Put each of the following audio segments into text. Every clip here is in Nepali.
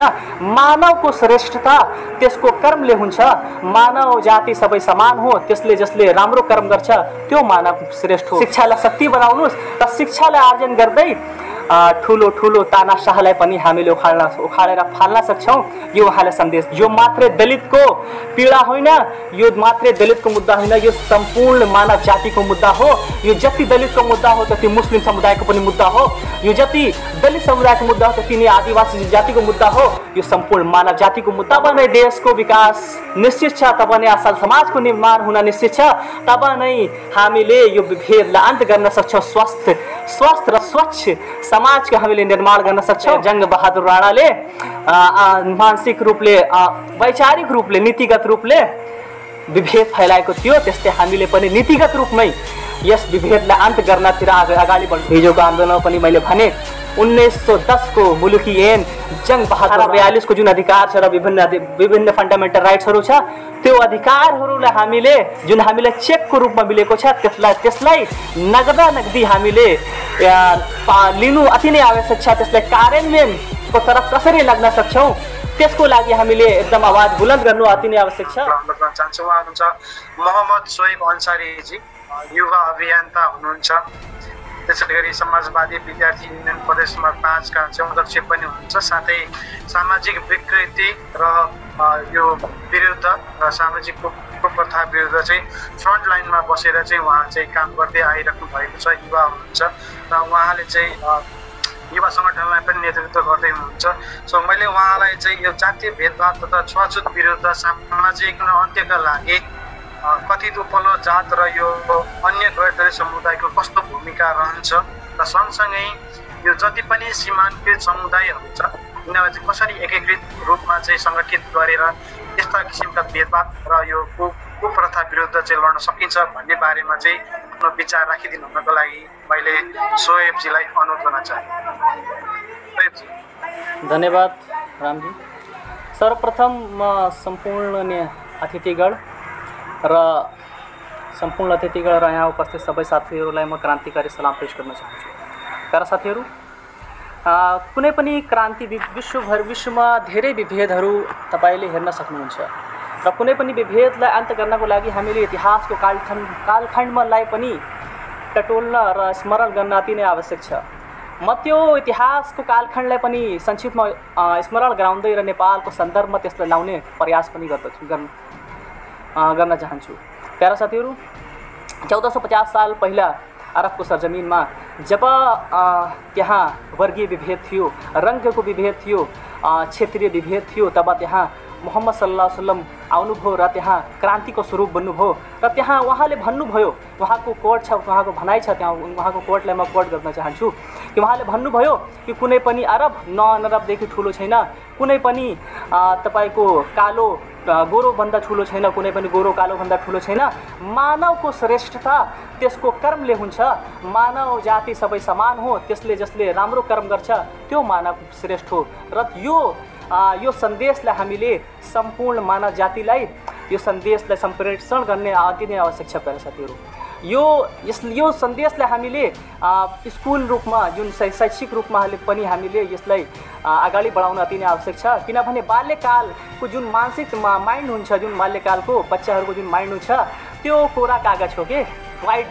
मानवको श्रेष्ठता त्यसको कर्मले हुन्छ। मानव जाति सबै समान हो, त्यसले जसले राम्रो कर्म गर्छ त्यो मानव श्रेष्ठ हो। शिक्षालाई शक्ति बनाउनुस् र शिक्षालाई आर्जन गर्दै ठुलो ठुलो तानाशाहलाई पनि हामीले उखाडेर फाल्न सक्छौँ। यो उहाँले सन्देश। यो मात्रै दलितको पीडा होइन, यो मात्रै दलितको मुद्दा होइन, यो सम्पूर्ण मानव जातिको मुद्दा हो। यो जति दलितको मुद्दा हो त्यति मुस्लिम समुदायको पनि मुद्दा हो। यो जति दलित समुदायको मुद्दा हो त्यति नै आदिवासी जातिको मुद्दा हो। यो सम्पूर्ण मानव जातिको मुद्दा। तब नै देशको विकास निश्चित छ, तब नै असल समाजको निर्माण हुन निश्चित छ, तब नै हामीले यो विभेदलाई अन्त गर्न सक्छौँ। स्वस्थ र स्वच्छ समाजको हामीले निर्माण गर्न सक्छौँ। जङ्ग बहादुर राणाले मानसिक रूपले, वैचारिक रूपले, नीतिगत रूपले विभेद फैलाएको थियो, त्यस्तै हामीले पनि नीतिगत रूपमै यस विभेदलाई अन्त गर्नतिर अगाडि बढ्नु। हिजोको आन्दोलनमा पनि मैले भने 1910 को मुलुकी ऐन, जङ्ग बहादुर 42 को जुन अधिकार छ र विभिन्न फन्डामेन्टल राइट्सहरू छ, त्यो अधिकारहरूलाई हामीले जुन हामीलाई चेकको रूपमा मिलेको छ त्यसलाई नगदी हामीले लिनु अति नै आवश्यक छ। त्यसलाई कार्यान्वयनको तर्फ कसरी लाग्न सक्छौँ त्यसको लागि हामीले एकदम आवाज बुलन्द गर्नु अति नै आवश्यक छ। चाहन्छु उहाँ हुनुहुन्छ मोहम्मद सोएब अन्सारीजी, युवा अभियन्ता हुनुहुन्छ। त्यसै गरी समाजवादी विद्यार्थी युनियन प्रदेश नम्बर 5 का अध्यक्ष पनि हुनुहुन्छ। साथै सामाजिक विकृति र यो विरुद्ध र सामाजिक कुप्रथा विरुद्ध चाहिँ फ्रन्ट लाइनमा बसेर चाहिँ उहाँ चाहिँ काम गर्दै आइराख्नु भएको छ। युवा हुनुहुन्छ र उहाँले चाहिँ युवा सङ्गठनलाई पनि नेतृत्व गर्दै हुनुहुन्छ। सो मैले उहाँलाई चाहिँ यो जातीय भेदभाव तथा छुवाछुत विरुद्ध सामाजिक अन्त्यका लागि कथित उपल्लो जात र यो अन्य गैर दलित समुदायको कस्तो भूमिका रहन्छ र सँगसँगै यो जति पनि सीमान्तकृत समुदायहरू छ यिनीहरूलाई चाहिँ कसरी एकीकृत रूपमा चाहिँ सङ्गठित गरेर यस्ता किसिमका भेदभाव र यो कुप्रथा विरुद्ध चाहिँ लड्न सकिन्छ भन्ने बारेमा चाहिँ आफ्नो विचार राखिदिनु हुनको लागि मैले सोएबजीलाई अनुरोध गर्न चाहे। धन्यवाद रामजी। सर्वप्रथम म सम्पूर्ण अतिथिगण र यहाँ उपस्थित सबै साथीहरूलाई म क्रान्तिकारी सलाम पेश गर्न चाहन्छु। प्यारा साथीहरू, कुनै पनि क्रान्ति विश्वमा धेरै विभेदहरू तपाईँले हेर्न सक्नुहुन्छ र कुनै पनि विभेदलाई अन्त गर्नको लागि हामीले इतिहासको कालखण्डलाई पनि टटोल्न र स्मरण गर्न अति नै आवश्यक छ। म त्यो इतिहासको कालखण्डलाई पनि संक्षिप्तमा स्मरण गराउँदै र नेपालको सन्दर्भमा त्यसलाई लाउने प्रयास पनि गर्न चाहन्छु। प्यारा साथीहरू, 1450 साल पहिला अरबको सरजमिनमा जब त्यहाँ वर्गीय विभेद थियो, रङ्गको विभेद थियो, क्षेत्रीय विभेद थियो, तब त्यहाँ मोहम्मद सल्लल्लाहु अलैहि वसल्लम आउनुभयो र त्यहाँ क्रान्तिको स्वरूप बन्नुभयो र त्यहाँ उहाँले भन्नुभयो, उहाँको कोट छ, उहाँको भनाइ छ, त्यहाँ उहाँको कोटलाई म कोट गर्न चाहन्छु कि उहाँले भन्नुभयो कि कुनै पनि अरब नअरबदेखि ठुलो छैन, कुनै पनि तपाईँको कालो गोरोभन्दा ठुलो छैन, कुनै पनि गोरो कालोभन्दा ठुलो छैन। मानवको श्रेष्ठता त्यसको कर्मले हुन्छ। मानव जाति सबै समान हो, त्यसले जसले राम्रो कर्म गर्छ त्यो मानव श्रेष्ठ हो। र यो सन्देशलाई हामीले सम्पूर्ण मानव जातिलाई यो सन्देशलाई सम्प्रेषण गर्ने अति नै आवश्यक छ। प्यारा साथीहरू, यो सन्देशलाई हामीले स्कुल रूपमा जुन शैक्षिक रूपमा पनि हामीले यसलाई अगाडि बढाउन अति नै आवश्यक छ। किनभने बाल्यकालको जुन मानसिक माइन्ड हुन्छ, जुन बाल्यकालको बच्चाहरूको जुन माइन्ड हुन्छ त्यो कोरा कागज हो कि वाइट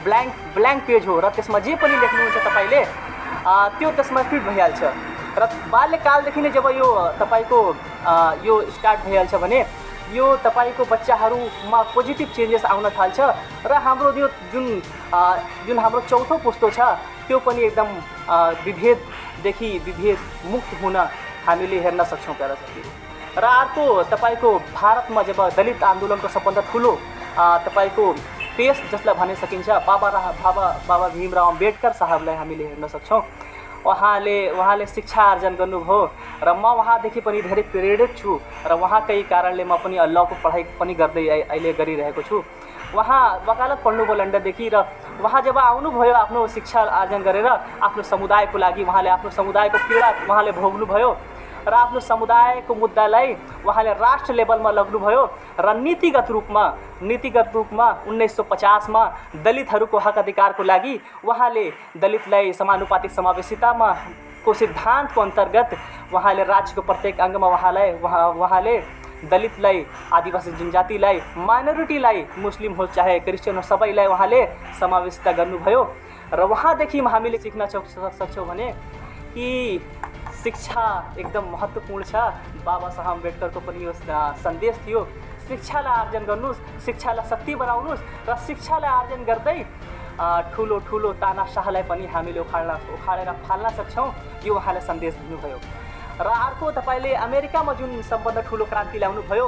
ब्ल्याङ्क पेज हो र त्यसमा जे पनि लेख्नुहुन्छ तपाईँले त्यो त्यसमा फिट भइहाल्छ। र बाल्यकालदेखि नै जब यो तपाईँको यो स्टार्ट भइहाल्छ भने यो तपाईँको बच्चाहरूमा पोजिटिभ चेन्जेस आउन थाल्छ र हाम्रो यो जुन हाम्रो चौथो पुस्तो छ त्यो पनि एकदम विभेद मुक्त हुन हामीले हेर्न सक्छौँ। प्यारा साथीहरू, र अर्को तपाईँको भारतमा जब दलित आन्दोलनको सबभन्दा ठुलो तपाईँको पेस जसलाई भन्न सकिन्छ बाबा भीमराव अम्बेडकर साहबलाई हामीले हेर्न सक्छौँ। उहाँले शिक्षा आर्जन गर्नुभयो र म उहाँदेखि पनि धेरै प्रेरित छु र उहाँकै कारणले म पनि लको पढाइ पनि गर्दै अहिले गरिरहेको छु। उहाँ वकालत पढ्नुभयो लन्डनदेखि र उहाँ जब आउनुभयो आफ्नो शिक्षा आर्जन गरेर आफ्नो समुदायको लागि उहाँले आफ्नो समुदायको पीडा उहाँले भोग्नुभयो र आफ्नो समुदायको मुद्दालाई उहाँले राष्ट्र लेभलमा लग्नुभयो र नीतिगत रूपमा 1950 मा दलितहरूको हक अधिकारको लागि उहाँले दलितलाई समानुपातिक समावेशितामा को सिद्धान्तको अन्तर्गत उहाँले राज्यको प्रत्येक अङ्गमा उहाँले दलितलाई, आदिवासी जनजातिलाई, माइनोरिटीलाई, मुस्लिम होस् चाहे क्रिस्चियन होस् सबैलाई उहाँले समावेशिता गर्नुभयो। र उहाँदेखि हामीले सिक्न सक्छौँ भने कि शिक्षा एकदम महत्त्वपूर्ण छ। बाबा साहब अम्बेडकरको पनि यो सन्देश थियो, शिक्षालाई आर्जन गर्नुहोस्, शिक्षालाई शक्ति बनाउनुहोस् र शिक्षालाई आर्जन गर्दै ठुलो ठुलो तानाशाहलाई पनि हामीले उखाडेर फाल्न सक्छौँ, यो उहाँले सन्देश दिनुभयो। र अर्को तपाईँले अमेरिकामा जुन सबभन्दा ठुलो क्रान्ति ल्याउनु भयो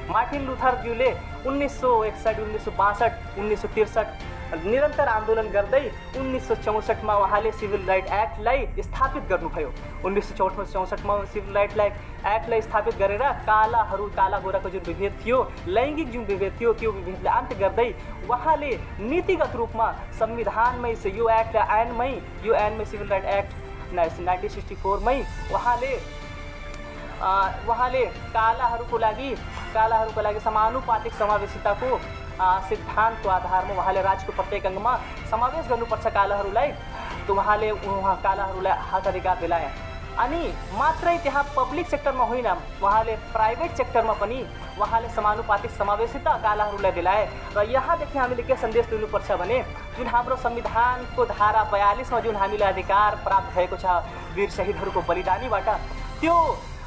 मार्टिन लुथरज्यूले 1961, 1962, 1963 निरन्तर आन्दोलन गर्दै 1964 मा उहाँले सिभिल राइट एक्टलाई स्थापित गर्नुभयो। 1964 मा सिभिल राइट एक्टलाई स्थापित गरेर काला गोराको जुन विभेद थियो, लैङ्गिक जुन विभेद थियो, त्यो विभेदलाई अन्त्य गर्दै उहाँले नीतिगत रूपमा संविधानमै यो ऐनमै सिभिल राइट एक्ट 1964 मै उहाँले कालाहरूको लागि समानुपातिक समावेशिताको सिद्धान्तको आधारमा उहाँले राज्यको प्रत्येक अङ्गमा समावेश गर्नुपर्छ कालाहरूलाई। त उहाँले कालाहरूलाई हकाधिकार दिलाए। अनि मात्रै त्यहाँ पब्लिक सेक्टरमा होइन, उहाँले प्राइभेट सेक्टरमा पनि उहाँले समानुपातिक समावेशिता कालाहरूलाई दिलाए। र यहाँदेखि हामीले के सन्देश दिनुपर्छ भने जुन हाम्रो संविधानको धारा 42 मा जुन हामीलाई अधिकार प्राप्त भएको छ वीर शहीदहरूको बलिदानीबाट, त्यो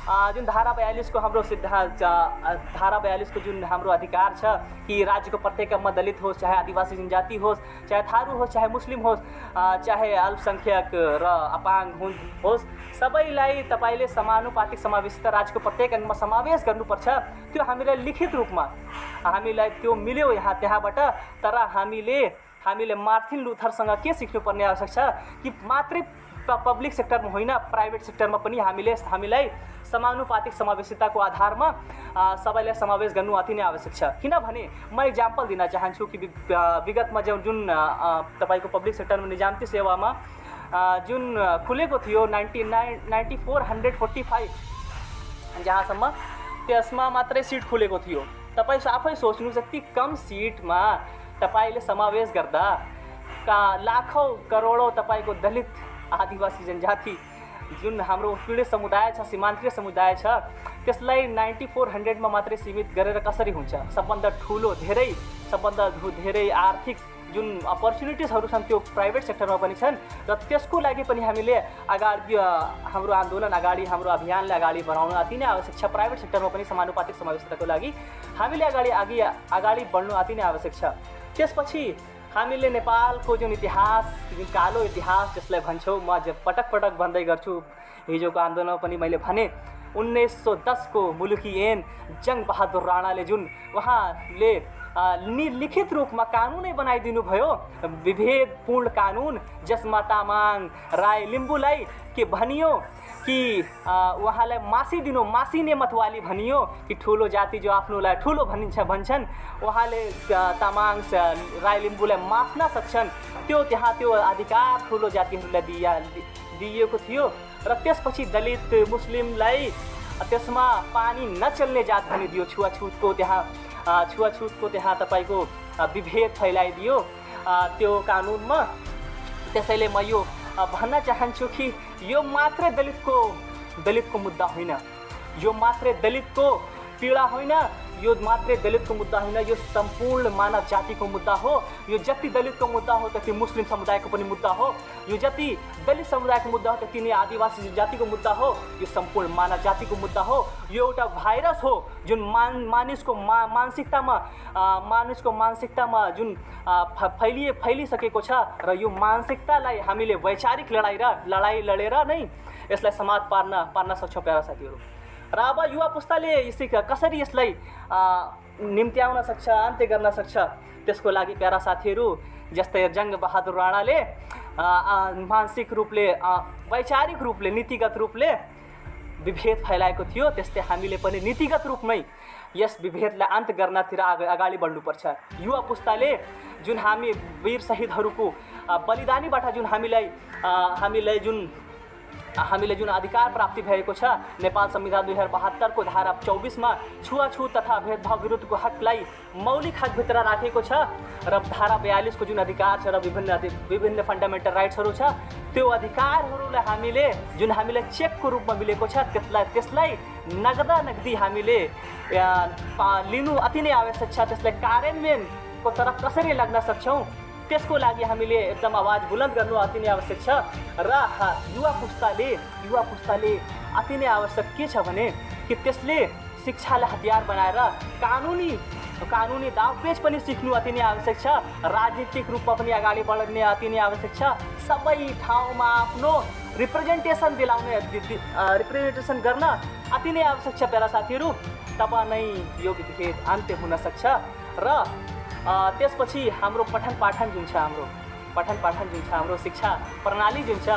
जुन धारा 42 को हाम्रो धारा 42 को जुन हाम्रो अधिकार छ कि राज्यको प्रत्येकमा दलित होस् चाहे आदिवासी जनजाति होस् चाहे थारू होस् चाहे मुस्लिम होस् चाहे अल्पसङ्ख्यक र अपाङ्ग होस्, सबैलाई तपाईँले समानुपातिक समावेशिता राज्यको प्रत्येक अङ्गमा समावेश गर्नुपर्छ। त्यो हामीलाई लिखित रूपमा हामीलाई त्यो मिल्यो त्यहाँबाट। तर हामीले मार्टिन लुथरसँग के सिक्नुपर्ने आवश्यक छ कि मात्रै पब्लिक सेक्टरमा होइन, प्राइभेट सेक्टरमा पनि हामीलाई समानुपातिक समावेशिताको आधारमा सबैलाई समावेश गर्नु अति नै आवश्यक छ। किनभने म इक्जाम्पल दिन चाहन्छु कि विगतमा जुन तपाईँको पब्लिक सेक्टरमा निजामती सेवामा जुन खुलेको थियो 9445 जहाँसम्म, त्यसमा मात्रै सिट खुलेको थियो। तपाईँ आफै सोच्नुहोस्, यति कम सिटमा तपाईँले समावेश गर्दा लाखौँ करोडौँ तपाईँको दलित, आदिवासी जनजाति जुन हाम्रो पीडित समुदाय छ, सीमान्तरीय समुदाय छ, त्यसलाई 9400 मा मात्रै सीमित गरेर कसरी हुन्छ? सबभन्दा धेरै आर्थिक जुन अपर्च्युनिटिजहरू छन् त्यो प्राइभेट सेक्टरमा पनि छन्। र त्यसको लागि पनि हामीले हाम्रो आन्दोलन हाम्रो अभियानलाई अगाडि बढाउन अति नै आवश्यक छ। प्राइभेट सेक्टरमा पनि समानुपातिक समावेशिताको लागि हामीले अगाडि बढ्नु अति नै आवश्यक छ। त्यसपछि हामीले नेपालको जुन इतिहास, जुन कालो इतिहास जसलाई भन्छौँ, म पटक भन्दै गर्छु, हिजोको आन्दोलनमा पनि मैले भने 1910 को मुलुकी ऐन जंग बहादुर राणाले जुन उहाँले लिखित रूपमा कानुनै बनाइदिनु भयो, विभेदपूर्ण कानुन, जसमा तामाङ, राई, लिम्बूलाई के भनियो कि उहाँलाई मासिने मतवाली भनियो कि ठुलो जाति जो आफ्नोलाई ठुलो भन्छन्, उहाँले तामाङ, राई, लिम्बूलाई मास्न सक्छन्। त्यो अधिकार ठुलो जातिहरूलाई दिइएको थियो। र त्यसपछि दलित, मुस्लिमलाई त्यसमा पानी नचल्ने जात भनिदियो। छुवाछुतको त्यहाँ तपाईँको विभेद फैलाइदियो त्यो कानुनमा। त्यसैले म यो भन्न चाहन्छु कि यो मात्रै दलितको मुद्दा होइन, यो मात्रै दलितको पीडा होइन, यो मात्रै दलितको मुद्दा होइन, यो सम्पूर्ण मानव जातिको मुद्दा हो। यो जति दलितको मुद्दा हो त्यति मुस्लिम समुदायको पनि मुद्दा हो। यो जति दलित समुदायको मुद्दा हो त्यति नै आदिवासी जातिको मुद्दा हो। यो सम्पूर्ण मानव जातिको मुद्दा हो। यो एउटा भाइरस हो जुन मानिसको मानसिकतामा जुन फैलिसकेको छ। र यो मानसिकतालाई हामीले वैचारिक लडाई लडेर नै यसलाई समाप्त पार्न सक्छौँ प्यारा साथीहरू। र अब युवा पुस्ताले कसरी यसलाई निम्त्याउन सक्छ, अन्त्य गर्न सक्छ, त्यसको लागि प्यारा साथीहरू जस्तै जंग बहादुर राणाले मानसिक रूपले, वैचारिक रूपले, नीतिगत रूपले विभेद फैलाएको थियो, त्यस्तै हामीले पनि नीतिगत रूपमै यस विभेदलाई अन्त्य गर्नतिर अगाडि बढ्नुपर्छ। युवा पुस्ताले जुन हामी वीर शहीदहरूको बलिदानीबाट जुन हामीलाई जुन हामीले जुन अधिकार प्राप्ति भएको छ नेपाल संविधान 2072 को धारा 24 मा छुवाछुत तथा भेदभाव विरुद्धको हकलाई मौलिक हकभित्र राखेको छ र धारा 42 को जुन अधिकार छ र विभिन्न फन्डामेन्टल राइट्सहरू छ त्यो अधिकारहरूलाई हामीले जुन हामीलाई चेकको रूपमा मिलेको छ त्यसलाई नगदी हामीले लिनु अति नै आवश्यक छ। त्यसलाई कार्यान्वयनको तर्फ कसरी लाग्न सक्छौँ त्यसको लागि हामीले एकदम आवाज बुलन्द गर्नु अति नै आवश्यक छ र युवा पुस्ताले अति नै आवश्यक के छ भने कि त्यसले शिक्षालाई हतियार बनाएर कानुनी दावपेच पनि सिक्नु अति नै आवश्यक छ। राजनीतिक रूपमा पनि अगाडि बढ्ने अति नै आवश्यक छ। सबै ठाउँमा आफ्नो रिप्रेजेन्टेसन गर्न अति नै आवश्यक छ। प्यारा साथीहरू, तब नै यो विभेद अन्त्य हुन सक्छ र त्यसपछि हाम्रो पठन पाठन जुन छ हाम्रो शिक्षा प्रणाली जुन छ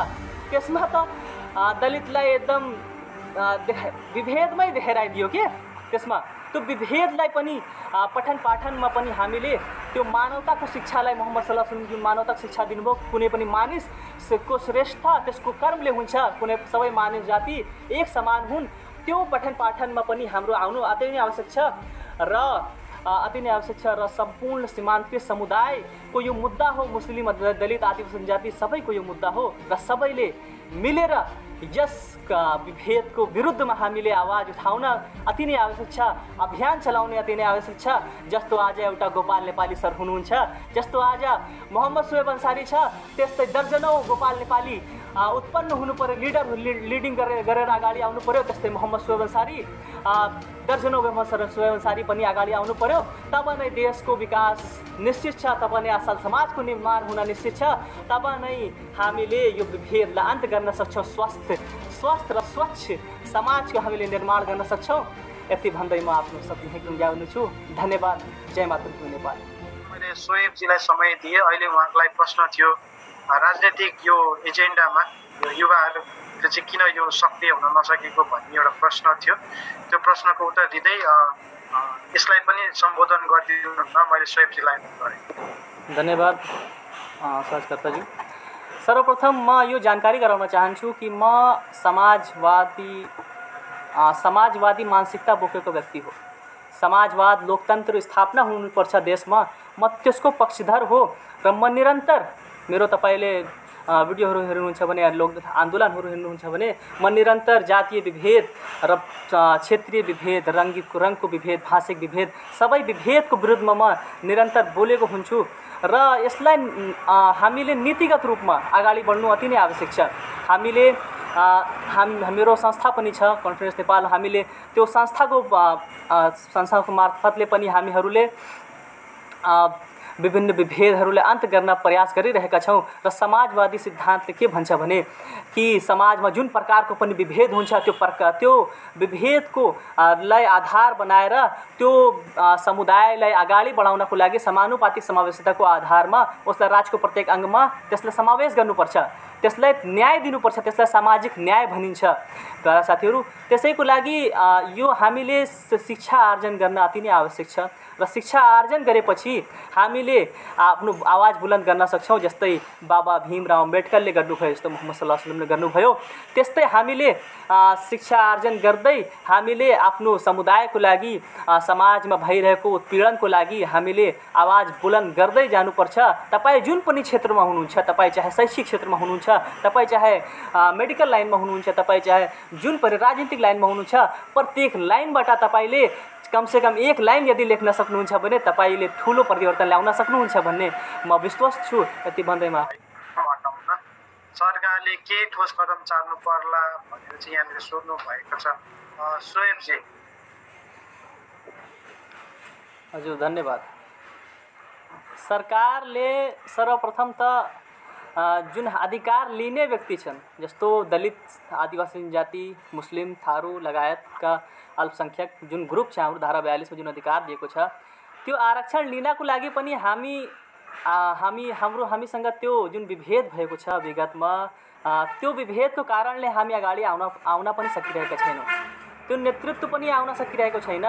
त्यसमा त दलितलाई एकदम विभेदमै देखाइदियो के। त्यसमा त्यो विभेदलाई पनि पठन पाठनमा पनि हामीले त्यो मानवताको शिक्षालाई मोहम्मद सल्लल्लाहु अलैहि वसल्लम जुन मानवताको शिक्षा दिनुभयो, कुनै पनि मानिसको श्रेष्ठ त्यसको कर्मले हुन्छ, कुनै सबै मानिस जाति एक समान हुन्, त्यो पठन पाठनमा पनि हाम्रो आउनु अति नै आवश्यक छ र सम्पूर्ण सीमान्तकृत समुदायको यो मुद्दा हो। मुस्लिम, दलित, आदिवासी जनजाति सबैको यो मुद्दा हो र सबैले मिलेर यस विभेदको विरुद्धमा हामीले आवाज उठाउन अति नै आवश्यक छ। अभियान चलाउने अति नै आवश्यक छ। जस्तो आज एउटा गोपाल नेपाली सर हुनुहुन्छ, जस्तो आज मोहम्मद सोएब अन्सारी छ, त्यस्तै दर्जनौँ गोपाल नेपाली उत्पन्न हुनु पर्यो, लिडिङ गरेर अगाडि आउनु पर्यो। त्यस्तै मोहम्मद सोएब अन्सारी दर्जनौँ सोएब अन्सारी पनि अगाडि आउनु पर्यो। तब नै देशको विकास निश्चित छ, तब नै असल समाजको निर्माण हुन निश्चित छ, तब नै हामीले यो विभेदलाई अन्त्य गर्न सक्छौँ। स्वस्थ र स्वच्छ समाजको हामीले निर्माण गर्न सक्छौँ। यति भन्दै म आफ्नो शब्द यहीँ टुङ्ग्याउनु छु। धन्यवाद। जय मातृभूमि नेपाल। मैले सोएबजीलाई समय दिएँ। अहिले उहाँलाई प्रश्न थियो राजनीतिक यो एजेन्डामा युवाहरू चाहिँ किन यो सक्रिय हुन नसकेको भन्ने एउटा प्रश्न थियो। त्यो प्रश्नको उत्तर दिँदै यसलाई पनि सम्बोधन गरिदिनु न मैले सोएबजीलाई गरेँ। धन्यवाद सहजकर्ताजी। सर्वप्रथम म यो जानकारी गराउन चाहन्छु कि म समाजवादी मानसिकता बोकेको व्यक्ति हो। समाजवाद, लोकतन्त्र स्थापना हुनुपर्छ देशमा, म त्यसको पक्षधर हो र म निरन्तर मेरो तपाईँले भिडियोहरू हेर्नुहुन्छ भने, आन्दोलनहरू हेर्नुहुन्छ भने म निरन्तर जातीय विभेद र क्षेत्रीय विभेद, रङको विभेद, भाषिक विभेद, सबै विभेदको विरुद्धमा म निरन्तर बोलेको हुन्छु र यसलाई हामीले नीतिगत रूपमा अगाडि बढ्नु अति नै आवश्यक छ। मेरो संस्था पनि छ कन्फरेन्स नेपाल। हामीले त्यो संस्थाको मार्फतले पनि हामीहरूले विभिन्न विभेदहरूलाई अन्त्य गर्न प्रयास गरिरहेका छौँ र समाजवादी सिद्धान्तले के भन्छ भने कि समाजमा जुन प्रकारको पनि विभेद हुन्छ त्यो विभेदको लाई आधार बनाएर त्यो समुदायलाई अगाडि बढाउनको लागि समानुपातिक समावेशिताको आधारमा उसलाई राजको प्रत्येक अङ्गमा त्यसलाई समावेश गर्नुपर्छ, त्यसलाई न्याय दिनुपर्छ, त्यसलाई सामाजिक न्याय भनिन्छ। साथीहरू, त्यसैको लागि यो हामीले शिक्षा आर्जन गर्न अति नै आवश्यक छ र शिक्षा आर्जन गरेपछि हामीले आफ्नो आवाज बुलन्द गर्न सक्छौँ। जस्तै बाबा भीमराव अम्बेडकरले गर्नुभयो, जस्तो मोहम्मद सल्लल्लाहु अलैहि वसल्लमले गर्नुभयो, त्यस्तै हामीले शिक्षा आर्जन गर्दै हामीले आफ्नो समुदायको लागि, समाजमा भइरहेको उत्पीडनको लागि हामीले आवाज बुलन्द गर्दै जानुपर्छ। तपाईँ जुन पनि क्षेत्रमा हुनुहुन्छ, तपाईँ चाहे शैक्षिक क्षेत्रमा हुनुहुन्छ, तपाईँ चाहे मेडिकल लाइनमा हुनुहुन्छ, तपाईँ चाहे जुन पनि राजनीतिक लाइनमा हुनुहुन्छ, प्रत्येक लाइनबाट तपाईँले कमसेकम एक लाइन यदि लेख्न सक्नुहुन्छ भने तपाईँले ठुलो परिवर्तन ल्याउन सक्नुहुन्छ भन्ने म विश्वास छु। यति भन्दैमा सरकारले के ठोस कदम चाल्नु पर्ला भनेर चाहिँ यहाँले सोध्नु भएको छ। सोएबजी। हजुर, धन्यवाद। सरकारले सर्वप्रथम त जुन अधिकार लिने व्यक्ति छन्, जस्तो दलित, आदिवासी जनजाति, मुस्लिम, थारू लगायतका अल्पसङ्ख्यक जुन ग्रुप छ, हाम्रो धारा 42 मा जुन अधिकार दिएको छ, त्यो आरक्षण लिनको लागि पनि हामीसँग त्यो जुन विभेद भएको छ विगतमा, त्यो विभेदको कारणले हामी अगाडि आउन पनि सकिरहेका छैनौँ, त्यो नेतृत्व पनि आउन सकिरहेको छैन।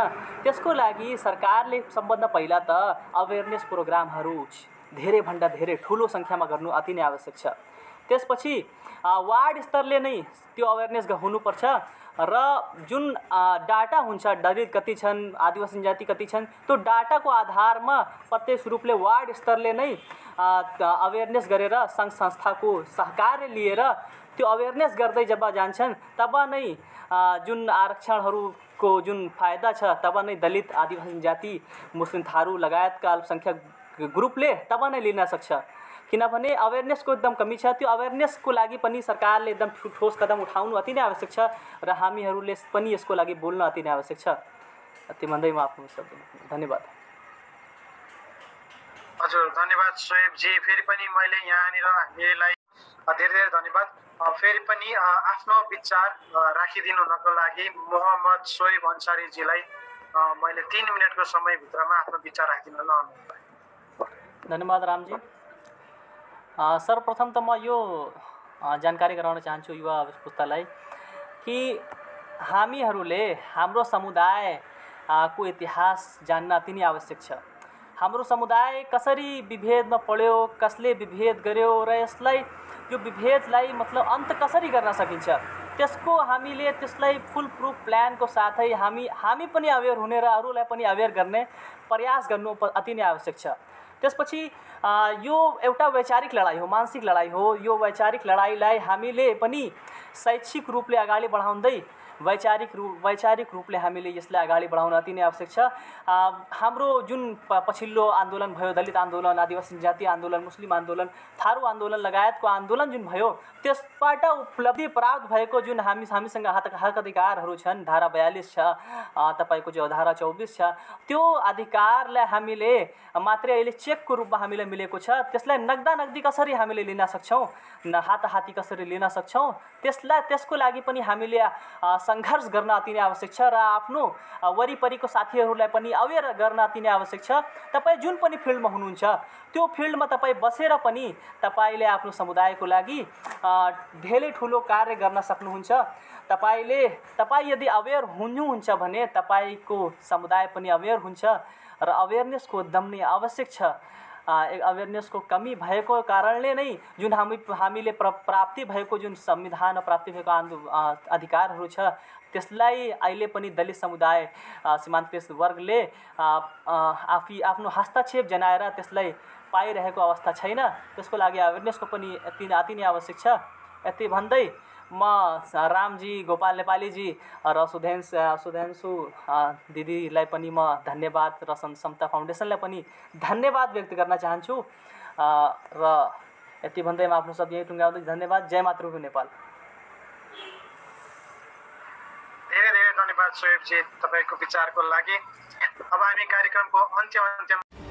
त्यसको लागि सरकारले सबभन्दा पहिला त अवेरनेस प्रोग्रामहरू धेरैभन्दा धेरै ठुलो सङ्ख्यामा गर्नु अति नै आवश्यक छ। त्यसपछि वार्ड स्तरले नै त्यो अवेरनेस हुनुपर्छ र जुन डाटा हुन्छ दलित कति छन्, आदिवासी जाति कति छन्, त्यो डाटाको आधारमा प्रत्यक्ष रूपले वार्ड स्तरले नै अवेरनेस गरेर सङ्घ संस्थाको सहकार्य लिएर त्यो अवेरनेस गर्दै जब जान्छन् तब नै जुन आरक्षणहरूको जुन फाइदा छ तब नै दलित, आदिवासी जाति, मुस्लिम, थारू लगायतका अल्पसङ्ख्यक ग्रुपले तब नै लिन सक्छ। किनभने अवेरनेसको एकदम कमी छ। त्यो अवेरनेसको लागि पनि सरकारले एकदम ठोस कदम उठाउनु अति नै आवश्यक छ र हामीहरूले पनि यसको लागि बोल्न अति नै आवश्यक छ। त्यो भन्दै म आफ्नो शब्द धन्यवाद। हजुर धन्यवाद सोएबजी। फेरि पनि मैले यहाँनिर हामीलाई धेरै धेरै धन्यवाद। फेरि पनि आफ्नो विचार राखिदिनु हुनको लागि मोहम्मद सोएब अन्सारीजीलाई मैले 3 मिनटको समयभित्रमा आफ्नो विचार राखिदिन अनुरोध। धन्यवाद रामजी। सर्वप्रथम त म यो जानकारी गराउन चाहन्छु युवा पुस्तालाई कि हामीहरूले हाम्रो समुदायको इतिहास जान्न अति नै आवश्यक छ। हाम्रो समुदाय कसरी विभेदमा पढ्यो, कसले विभेद गर्यो र यसलाई यो विभेदलाई मतलब अन्त कसरी गर्न सकिन्छ, त्यसको हामीले त्यसलाई फुल प्रुफ प्लानको साथै हामी पनि अवेर हुने र अरूलाई पनि अवेर गर्ने प्रयास गर्नु अति नै आवश्यक छ। त्यसपछि यो एउटा वैचारिक लडाई हो, मानसिक लडाई हो। यो वैचारिक लडाईलाई हामीले पनि शैक्षिक रूपले अगाडि बढाउँदै वैचारिक रूपले हामीले यसलाई अगाडि बढाउन अति नै आवश्यक छ। हाम्रो जुन पछिल्लो आन्दोलन भयो, दलित आन्दोलन, आदिवासी जाति आन्दोलन, मुस्लिम आन्दोलन, थारू आन्दोलन लगायतको आन्दोलन जुन भयो, त्यसबाट उपलब्धि प्राप्त भएको जुन हामीसँग हक अधिकारहरू छन्, धारा 42 छ, तपाईको जो धारा 24 छ, त्यो अधिकारलाई हामीले मात्रै अहिले चेकको रूपमा हामीलाई मिलेको छ। त्यसलाई नगदी कसरी हामीले लिन सक्छौँ, हाताहाती कसरी लिन सक्छौँ, त्यसको लागि पनि हामीले सङ्घर्ष गर्न अति नै आवश्यक छ र आफ्नो वरिपरिको साथीहरूलाई पनि अवेर गर्न अति नै आवश्यक छ। तपाईँ जुन पनि फिल्डमा हुनुहुन्छ त्यो फिल्डमा तपाईँ बसेर पनि तपाईँले आफ्नो समुदायको लागि धेरै ठुलो कार्य गर्न सक्नुहुन्छ। तपाईँ यदि अवेर हुनुहुन्छ भने तपाईँको समुदाय पनि अवेर हुन्छ र अवेरनेसको एकदम नै आवश्यक छ। अवेरनेसको कमी भएको कारणले नै जुन हामीले प्राप्ति भएको जुन संविधानमा प्राप्ति भएको अधिकारहरू छ त्यसलाई अहिले पनि दलित समुदाय, सीमान्तकृत वर्गले आफ्नो हस्तक्षेप जनाएर त्यसलाई पाइरहेको अवस्था छैन। त्यसको लागि अवेरनेसको पनि अति नै आवश्यक छ। यति भन्दै म रामजी, गोपाल नेपालीजी र सुधांशु दिदीलाई पनि म धन्यवाद र समता फाउन्डेसनलाई पनि धन्यवाद व्यक्त गर्न चाहन्छु र यति भन्दै म आफ्नो शब्द यही टुङ्गाउँदै धन्यवाद। जय मातृभूमि नेपाल। धेरै धेरै धन्यवाद सोएबजी तपाईँको विचारको लागि। अब हामी कार्यक्रमको अन्त्यमा